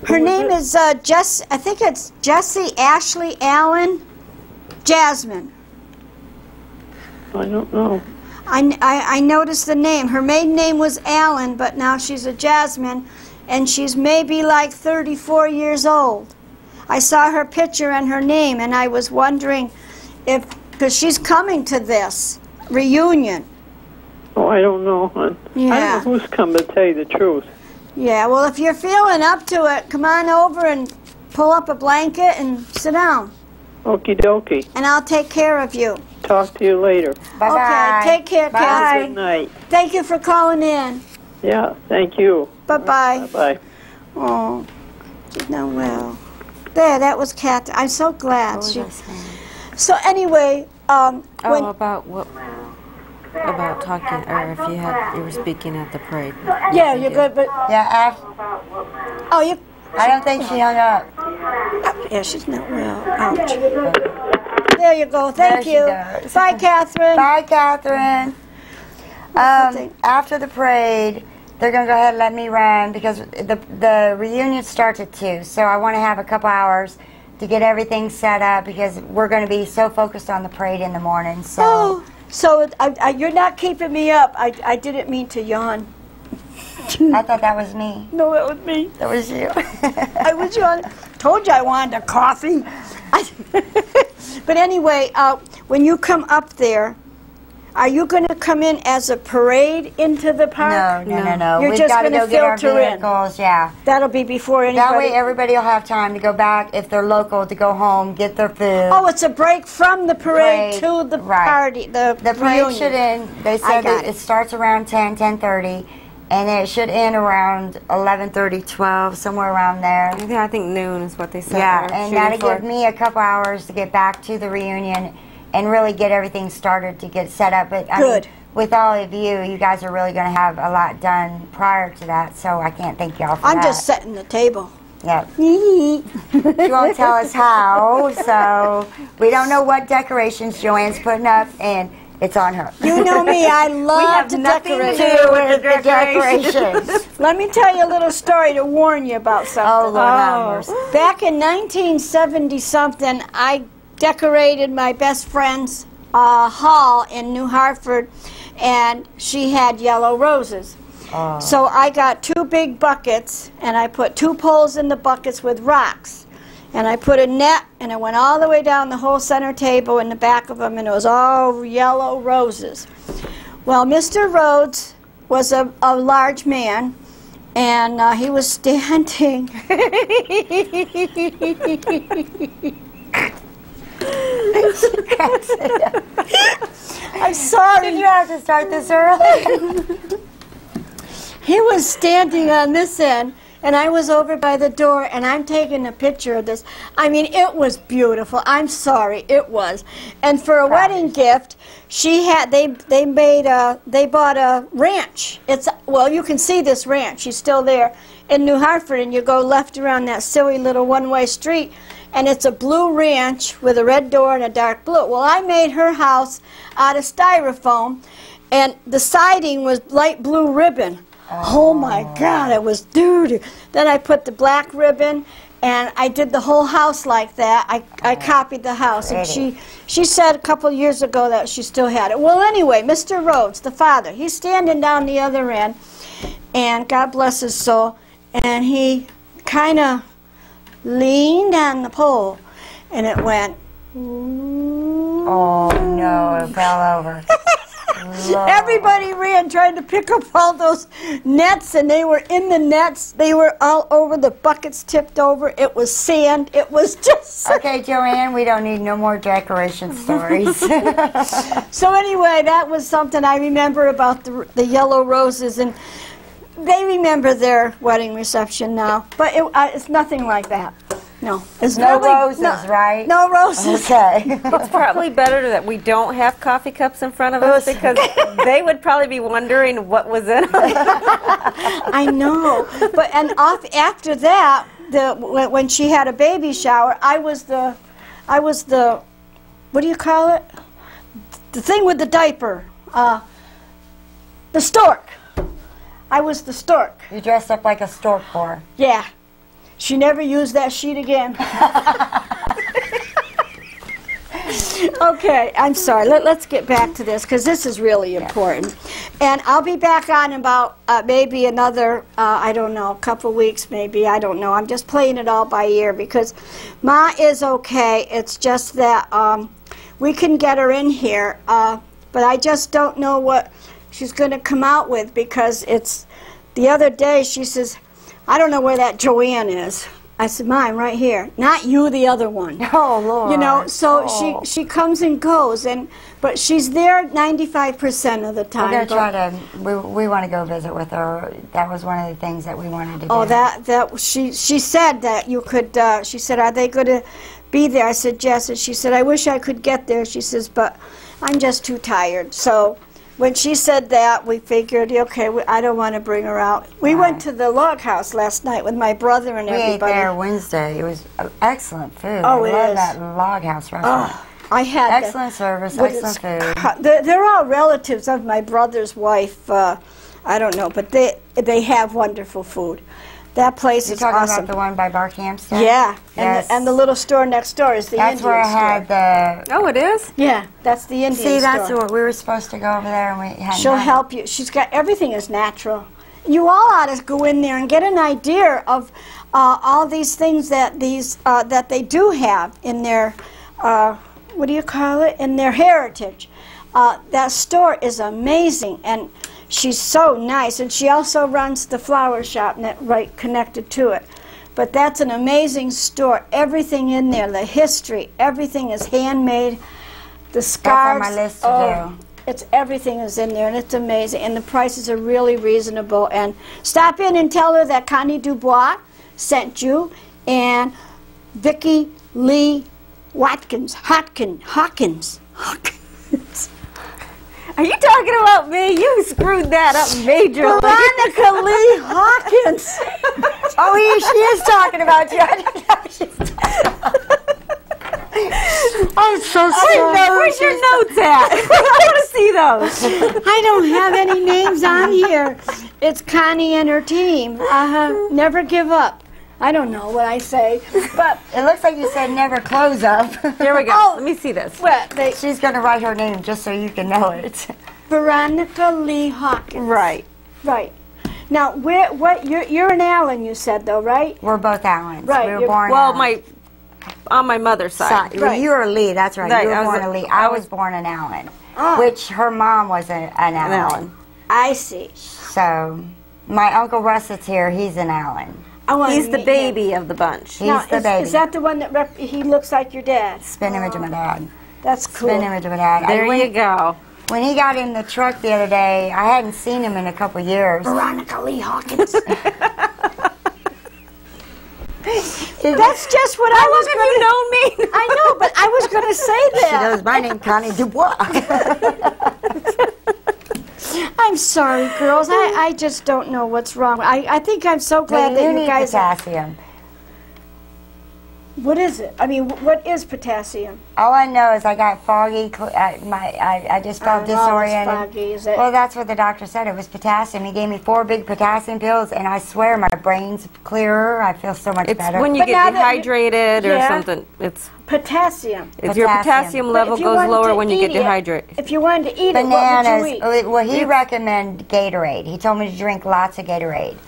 Her name is Jess. I think it's Jessie Ashley Allen Jasmine. I don't know. I noticed the name. Her maiden name was Allen, but now she's a Jasmine, and she's maybe like 34 years old. I saw her picture and her name, and I was wondering if, because she's coming to this reunion. Oh, I don't know, hon. Yeah. I don't know who's coming, to tell you the truth. Yeah, well, if you're feeling up to it, come on over and pull up a blanket and sit down, Okie dokie. and I'll take care of you. Talk to you later. Bye-bye. Okay, take care, Bye. Catherine. Good night. Thank you for calling in. Yeah, thank you. Bye-bye. Bye-bye. Oh, she's not well. There, that was Kat. I'm so glad. So anyway, when About talking, or if you were speaking at the parade. yeah, you're good, but Yeah, oh, you I don't think she hung up. yeah, she's not well. Ouch. There you go. Thank There she you. goes. Bye, Catherine. Bye, Catherine. Something. After the parade, they're going to go ahead and let me run because the reunion starts at 2. So I want to have a couple hours to get everything set up because we're going to be so focused on the parade in the morning. So, So you're not keeping me up. I didn't mean to yawn. I thought that was me. No, that was me. That was you. I was yawning. Told you I wanted a coffee. But anyway, when you come up there, are you going to come in as a parade into the park? No. You're We've just got to gonna go get our filter in. vehicles. Yeah. That'll be before anybody. That way everybody will have time to go back if they're local to go home, get their food. Oh, it's a break from the parade to the right. party. The parade reunion. should end. They said it starts around 10:30, and it should end around 11:30, 12, somewhere around there. I think noon is what they said. Yeah, and that'll give me a couple hours to get back to the reunion and really get everything started to get set up. But I mean, with all of you guys are really going to have a lot done prior to that, so I can't thank y'all for that. I'm just setting the table. Yep. She won't tell us how, so we don't know what decorations Jo-Ann's putting up, and it's on her. You know me, I love to decorate. With the decorations. Let me tell you a little story to warn you about something. Oh, Lord have mercy. Back in 1970-something, I decorated my best friend's hall in New Hartford, and she had yellow roses. Oh. So I got 2 big buckets, and I put 2 poles in the buckets with rocks. And I put a net, and it went all the way down the whole center table in the back of them, and it was all yellow roses. Well, Mr. Rhodes was a large man, and he was standing. I'm sorry. Did you have to start this early? He was standing on this end, and I was over by the door, and I'm taking a picture of this. I mean, it was beautiful. I'm sorry, it was. And for a wedding gift, they bought a ranch. Well, you can see this ranch. She's still there in New Hartford, and you go left around that silly little one-way street, and it's a blue ranch with a red door and a dark blue. Well, I made her house out of styrofoam, and the siding was light blue ribbon. Oh my God, it was doo-doo. Then I put the black ribbon, and I did the whole house like that. I copied the house, and she said a couple years ago that she still had it. Well, anyway, Mr. Rhodes, the father, he's standing down the other end, and God bless his soul, and he kind of leaned on the pole, and it went, ooh. Oh no, it fell over. Everybody ran trying to pick up all those nets, and they were in the nets. They were all over. The buckets tipped over. It was sand. It was just... Okay, Jo-Ann, we don't need no more decoration stories. So anyway, that was something I remember about the yellow roses, and they remember their wedding reception now. But it's nothing like that. No. It's No really, roses, right? No roses. Okay. It's probably better that we don't have coffee cups in front of us because they would probably be wondering what was in them. I know. But after that, when she had a baby shower, I was the what do you call it? The thing with the diaper. The stork. I was the stork. You dressed up like a stork for her. Yeah. She never used that sheet again. Okay, I'm sorry. Let's get back to this because this is really important. And I'll be back on about maybe another, I don't know, a couple weeks maybe. I don't know. I'm just playing it all by ear because Ma is okay. It's just that we can get her in here, but I just don't know what she's going to come out with because it's the other day she says, I don't know where that Jo-Ann is. I said, Ma, I'm right here. Not you, the other one. Oh, Lord. You know, so she comes and goes, but she's there 95% of the time. We're going to try to, we want to go visit with her. That was one of the things that we wanted to do. Oh, she said that you could, she said, are they going to be there? I said, yes. And she said, I wish I could get there. She says, but I'm just too tired. So when she said that, we figured, okay, I don't want to bring her out. We went to the log house last night with my brother and everybody. We ate there Wednesday. It was excellent food. Oh, I it love is. that log house restaurant. Oh, I had Excellent service, excellent food. They're all relatives of my brother's wife. I don't know, but they have wonderful food. That place You're is talking awesome. about the one by Barkhamsted? Yeah, Yes. and the little store next door is the That's Indian where I store. had the... Oh, it is? Yeah, that's the Indian See, store. that's what we were supposed to go over there and we hadn't She'll done it. help you. She's got everything is natural. You all ought to go in there and get an idea of all these things that that they do have in their what do you call it? In their heritage. That store is amazing, and she's so nice, and she also runs the flower shop right connected to it. But that's an amazing store. Everything in there, the history, everything is handmade. The scarves. That's on my list to do. Everything is in there, and it's amazing, and the prices are really reasonable. And stop in and tell her that Coni Dubois sent you, and Vicki Lee Hawkins. Are you talking about me? You screwed that up majorly. Veronica Lee Hawkins. Oh, she is talking about you. I didn't know she's I'm so sorry. Where's your notes at? I want to see those. I don't have any names on here. It's Connie and her team. Never give up. I don't know what I say, but It looks like you said never close up. Here we go. Oh. Let me see this. well, She's going to write her name just so you can know it. Veronica Lee Hawkins. Right. Right. Now, you're an Allen, you said, though, right? We're both Allens. Right, We were you're- born Well, Allen. on my mother's side. Well, Right. you were a Lee, that's right. Right, You were I was born a- a Lee. I was born an Allen, Oh. which her mom was an Allen. Allen. I see. So, my Uncle Russ that's here, he's an Allen. I want He's to the meet him. baby of the bunch. He's Now, the baby. is that the one that he looks like your dad? Spin image of my dad. That's cool. Spin image of my dad. There you go. When he got in the truck the other day, I hadn't seen him in a couple years. Veronica Lee Hawkins. That's just what I was going to know me? I know, but I was going to say She that. knows my name, Coni Dubois. I'm sorry, girls. I just don't know what's wrong. I think I'm so glad that you you need guys. potassium. What is it? I mean, what is potassium? All I know is I got foggy. I just felt I don't know, it's disoriented. foggy, is it? Well, that's what the doctor said. It was potassium. He gave me 4 big potassium pills, and I swear my brain's clearer. I feel so much It's better. when you But now get that you- dehydrated or Yeah. something. It's Potassium. if your potassium But level if you goes wanted lower to when you eat get it- dehydrated. If you wanted to eat Bananas. it, what would you eat? Well, he recommended Gatorade. He told me to drink lots of Gatorade.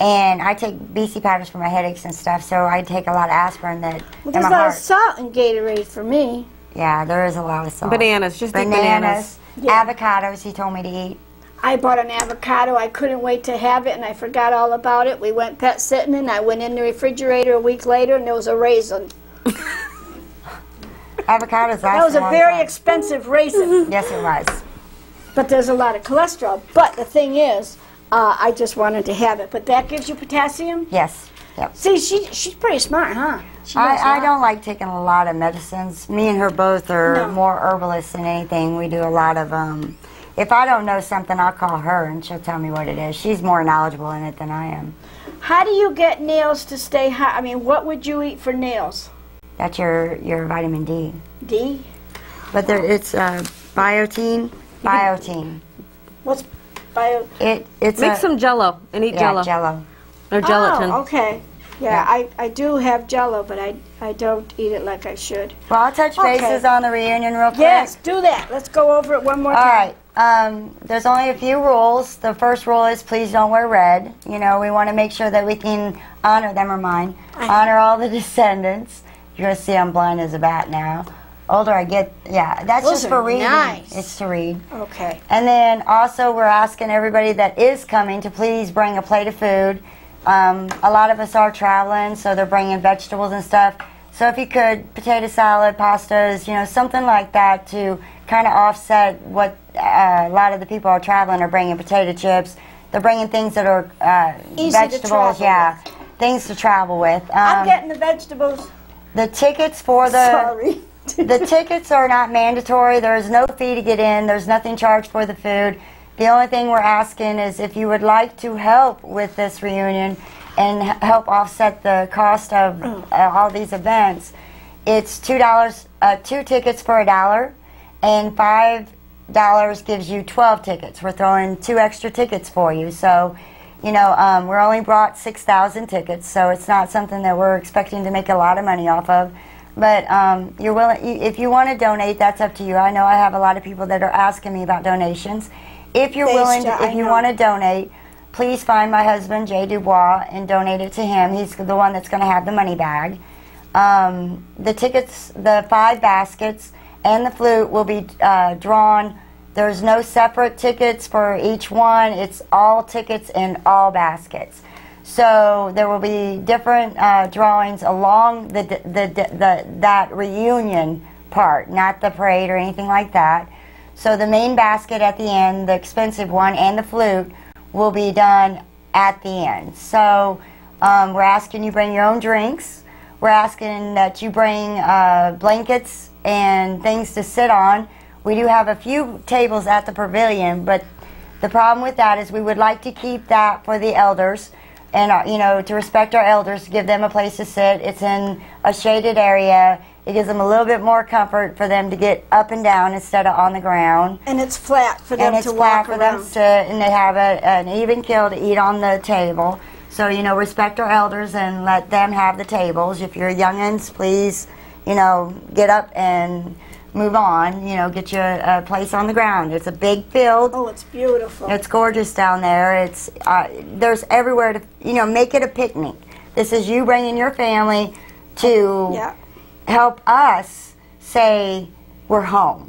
And I take BC powders for my headaches and stuff, so I take a lot of aspirin Well, in there's my a lot heart. of salt in Gatorade for me. Yeah, there is a lot of salt. Bananas, just eat bananas. Yeah. Avocados he told me to eat. I bought an avocado. I couldn't wait to have it, and I forgot all about it. We went pet sitting, and I went in the refrigerator a week later, and there was a raisin. Avocados last That was a long very time. expensive raisin. Yes, it was. But there's a lot of cholesterol. But the thing is, I just wanted to have it. But that gives you potassium? Yes. Yep. See, she's pretty smart, huh? She knows a I lot. don't like taking a lot of medicines. Me and her both are No. more herbalists than anything. We do a lot of, if I don't know something, I'll call her and she'll tell me what it is. She's more knowledgeable in it than I am. How do you get nails to stay high? I mean, what would you eat for nails? That's your vitamin D. D? But it's biotin. Biotin. What's bio? It's Make some Jello and eat Jello Jello. or gelatin. Oh, okay. Yeah, I do have Jello, but I don't eat it like I should. Well, I'll touch Okay. bases on the reunion real quick. Yes, do that. Let's go over it one more All time. right. There's only a few rules. The first rule is please don't wear red. You know, we want to make sure that we can honor them or mine. Honor all the descendants. You're going to see I'm blind as a bat now. Older I get, yeah, that's Those just are for reading. nice. It's to read. Okay. And then also we're asking everybody that is coming to please bring a plate of food. A lot of us are traveling, so they're bringing vegetables and stuff. So if you could, potato salad, pastas, you know, something like that to kind of offset what a lot of the people are traveling are bringing potato chips. They're bringing things that are Easy to vegetables, travel yeah, with. things to travel with. I'm getting the vegetables. The tickets for the Sorry. the tickets are not mandatory. There is no fee to get in. There's nothing charged for the food. The only thing we're asking is if you would like to help with this reunion and help offset the cost of all these events, it's $2, 2 tickets for $1, and $5 gives you 12 tickets. We're throwing 2 extra tickets for you. So, you know, we're only brought 6,000 tickets, so it's not something that we're expecting to make a lot of money off of. But you're willing, if you want to donate, that's up to you. I know I have a lot of people that are asking me about donations. If you're willing, if you want to donate, please find my husband, Jo Dubois, and donate it to him. He's the one that's going to have the money bag. The tickets, the 5 baskets, and the flute will be drawn. There's no separate tickets for each one. It's all tickets in all baskets. So there will be different drawings along that reunion part, not the parade or anything like that. So the main basket at the end, the expensive one, and the flute will be done at the end. So we're asking you bring your own drinks. We're asking that you bring blankets and things to sit on. We do have a few tables at the pavilion, but the problem with that is we would like to keep that for the elders and, you know, to respect our elders, to give them a place to sit. It's in a shaded area. It gives them a little bit more comfort for them to get up and down instead of on the ground. And it's flat for them And it's to flat walk for them around. to sit, and they have an even keel to eat on the table. So, you know, respect our elders and let them have the tables. If you're youngins, please, you know, get up and move on. You know, get you a place on the ground. It's a big field. Oh, it's beautiful. It's gorgeous down there. It's there's everywhere to, you know, make it a picnic. This is you bringing your family to Yeah. help us say we're home.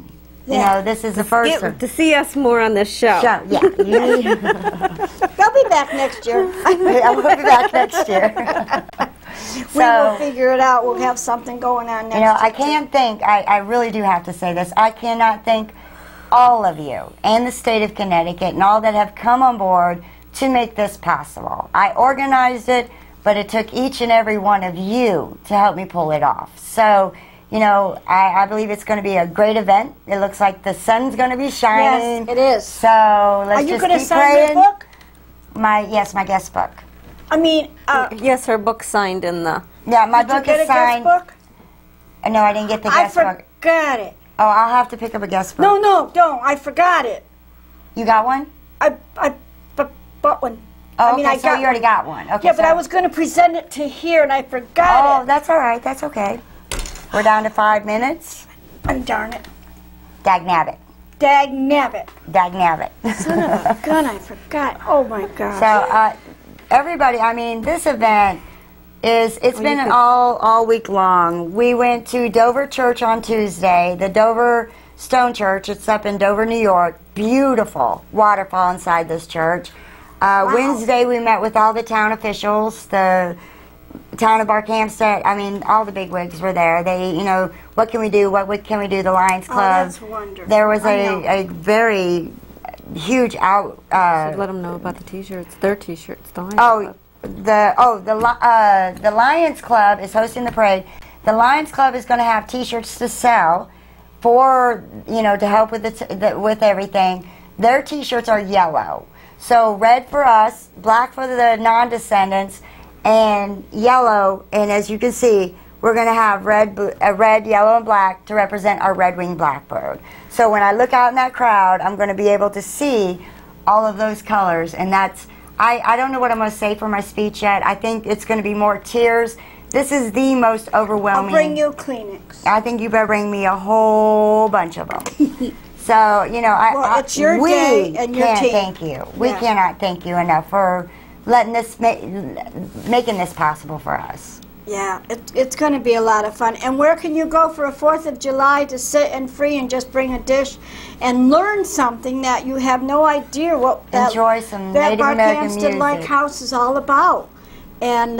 Yeah. You know, this is the first To see us more on this show. show. Yeah, you need, They'll be back next year. I will be back next year. We will figure it out. We'll have something going on next You know, year. I can't thank, I really do have to say this, I cannot thank all of you and the state of Connecticut and all that have come on board to make this possible. I organized it, but it took each and every one of you to help me pull it off. So, you know, I believe it's going to be a great event. It looks like the sun's going to be shining. Yes, it is. So let's Are you just going to keep sign praying. your book? Yes, my guest book. I mean, Yes, her book signed in the... Yeah, my did you book get is a guest signed. book? No, I didn't get the I guest book. forgot it. Oh, I'll have to pick up a guest book. No, don't. I forgot it. You got one? I bought one. Oh, I mean, okay, I so got you already got one. Okay, Yeah, but so- I was going to present it to here, and I forgot Oh, it. that's all right. That's okay. We're down to 5 minutes. And darn it. Dag-nabbit. Dag nabbit. Dag-nabbit. Son of a gun, I forgot. Oh, my gosh. So, everybody, I mean, this event it's Oh, been all week long. We went to Dover Church on Tuesday. The Dover Stone Church. It's up in Dover, New York. Beautiful waterfall inside this church. Wednesday, we met with all the town officials, the town of Barkhamsted. I mean, all the bigwigs were there. They, you know, what can we do? What can we do? The Lions Club. Oh, that's wonderful. There was a very huge out. Should let them know about the T-shirts. Their T-shirts. The Lions Club. The Lions Club is hosting the parade. The Lions Club is going to have T-shirts to sell for, you know, to help with with everything. Their T-shirts are yellow. So red for us, black for the non-descendants, and yellow. And as you can see, we're going to have red, yellow, and black to represent our red-winged blackbird. So when I look out in that crowd, I'm going to be able to see all of those colors. And that's, I don't know what I'm going to say for my speech yet. I think it's going to be more tears. This is the most overwhelming. I'll bring you Kleenex. I think you better bring me a whole bunch of them. So, you know, it's your day and your team. Thank you. We cannot thank you enough for letting this, making this possible for us. Yeah, it's going to be a lot of fun. And where can you go for a 4th of July to sit and free and just bring a dish and learn something that you have no idea what enjoy some Native American music. Lighthouse is all about. And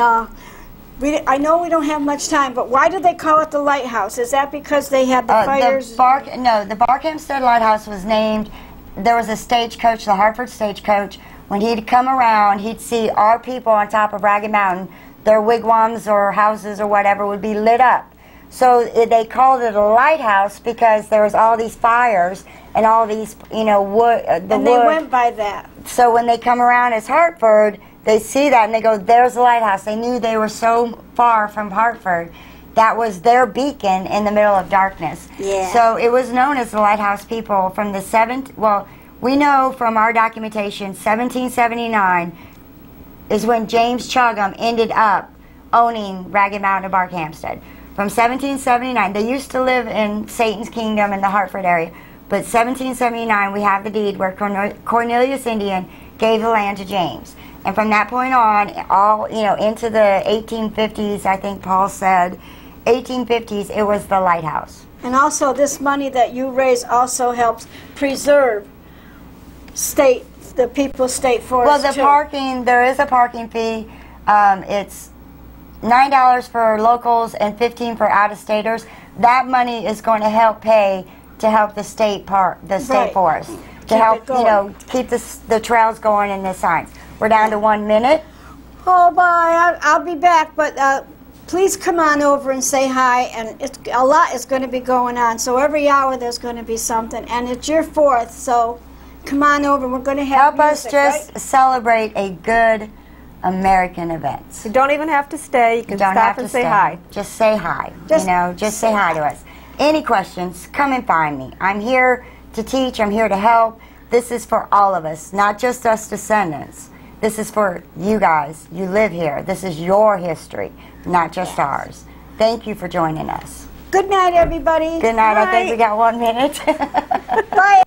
I know we don't have much time, but why do they call it the lighthouse? Is that because they had the fires? No, the Barkhamsted Lighthouse was named. There was a stagecoach, the Hartford stagecoach. When he'd come around, he'd see our people on top of Ragged Mountain. Their wigwams or houses or whatever would be lit up. So they called it a lighthouse because there was all these fires and all these, you know, wood. They went by that. So when they come around as Hartford, they see that and they go, there's the lighthouse. They knew they were so far from Hartford. That was their beacon in the middle of darkness. Yeah. So it was known as the Lighthouse People from the well, we know from our documentation, 1779 is when James Chugum ended up owning Ragged Mountain of Barkhamsted. From 1779, they used to live in Satan's Kingdom in the Hartford area, but 1779 we have the deed where Cornelius Indian gave the land to James. And from that point on, all, you know, into the 1850s, I think Paul said, 1850s, it was the lighthouse. And also this money that you raise also helps preserve the people's state forest. Well, the parking, there is a parking fee. It's $9 for locals and $15 for out-of-staters. That money is going to help pay to help the state forest, to help, you know, keep the trails going and the signs. We're down to 1 minute. Oh, bye. I'll be back, but please come on over and say hi. And a lot is going to be going on, so every hour there's going to be something. And it's your 4th, so come on over. We're going to have music, us just celebrate a good American event. You don't even have to stay. You can stop and say hi. Just say hi. Just say hi to us. Any questions, come and find me. I'm here to teach. I'm here to help. This is for all of us, not just us descendants. This is for you guys. You live here. This is your history, not just ours. Thank you for joining us. Good night, everybody. Good night. I think we got 1 minute. Bye.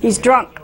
He's drunk.